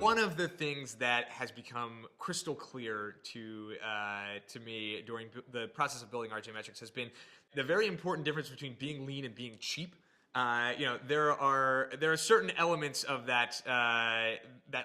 One of the things that has become crystal clear to me during the process of building RJMetrics has been the very important difference between being lean and being cheap. There are certain elements of that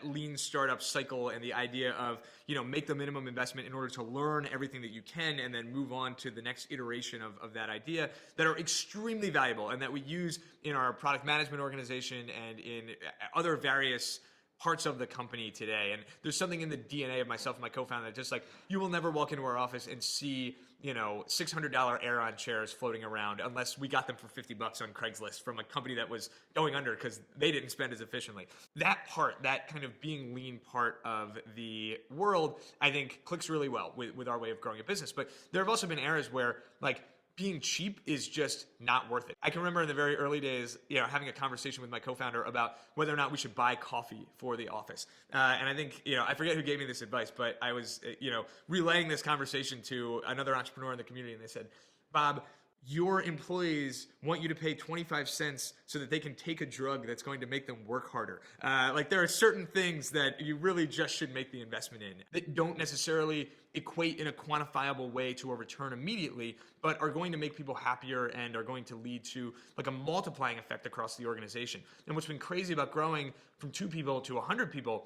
lean startup cycle and the idea of, make the minimum investment in order to learn everything that you can and then move on to the next iteration of that idea that are extremely valuable and that we use in our product management organization and in other various parts of the company today. And there's something in the DNA of myself and my co-founder that just like, you will never walk into our office and see, $600 Aeron chairs floating around unless we got them for $50 on Craigslist from a company that was going under because they didn't spend as efficiently. That part, that kind of being lean part of the world, I think clicks really well with our way of growing a business. But there have also been eras where being cheap is just not worth it. I can remember in the very early days, having a conversation with my co-founder about whether or not we should buy coffee for the office. And I think, I forget who gave me this advice, but I was, relaying this conversation to another entrepreneur in the community, and they said, Bob, your employees want you to pay 25 cents so that they can take a drug that's going to make them work harder. There are certain things that you really just should make the investment in that don't necessarily equate in a quantifiable way to a return immediately, but are going to make people happier and are going to lead to a multiplying effect across the organization. And what's been crazy about growing from 2 people to 100 people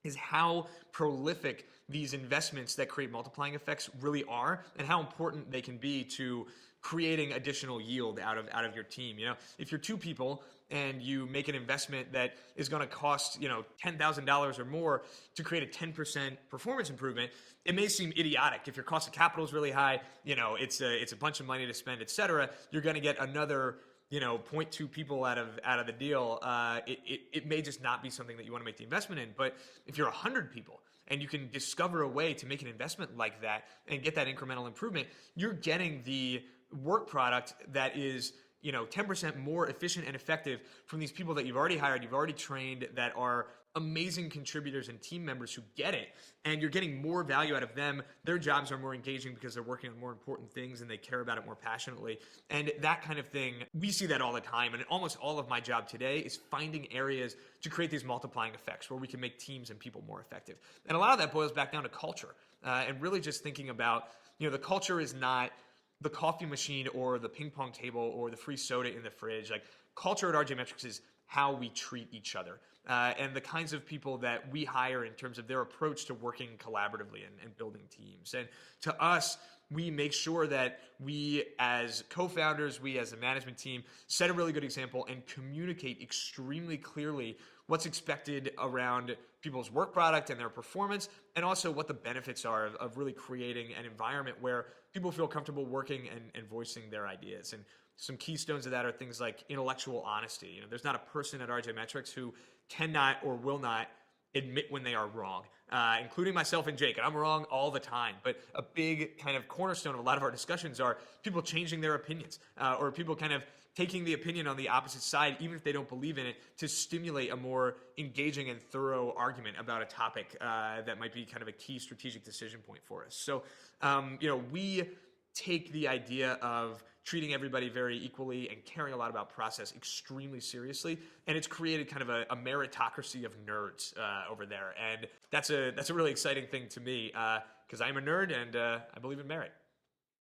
is how prolific these investments that create multiplying effects really are and how important they can be to creating additional yield out of your team. If you're 2 people and you make an investment that is going to cost, $10,000 or more to create a 10% performance improvement, it may seem idiotic. If your cost of capital is really high, it's a bunch of money to spend, et cetera, you're going to get another 0.2 people out of the deal. It may just not be something that you want to make the investment in. But if you're 100 people and you can discover a way to make an investment like that and get that incremental improvement, you're getting the work product that is 10% more efficient and effective from these people that you've already hired, you've already trained, that are amazing contributors and team members who get it, and you're getting more value out of them. Their jobs are more engaging because they're working on more important things and they care about it more passionately. And that kind of thing, we see that all the time. And almost all of my job today is finding areas to create these multiplying effects where we can make teams and people more effective. And a lot of that boils back down to culture, and really just thinking about, the culture is not the coffee machine or the ping pong table or the free soda in the fridge. Culture at RJMetrics is how we treat each other, and the kinds of people that we hire in terms of their approach to working collaboratively and building teams. And to us, we make sure that we as co-founders, we as a management team, set a really good example and communicate extremely clearly what's expected around people's work product and their performance, and also what the benefits are of really creating an environment where people feel comfortable working and voicing their ideas. And some keystones of that are things like intellectual honesty. There's not a person at RJMetrics who cannot or will not admit when they are wrong, including myself and Jake. And I'm wrong all the time. But a big kind of cornerstone of a lot of our discussions are people changing their opinions, or people kind of taking the opinion on the opposite side, even if they don't believe in it, to stimulate a more engaging and thorough argument about a topic that might be kind of a key strategic decision point for us. So, we take the idea of treating everybody very equally and caring a lot about process extremely seriously. And it's created kind of a meritocracy of nerds over there. And that's a really exciting thing to me because I'm a nerd and I believe in merit.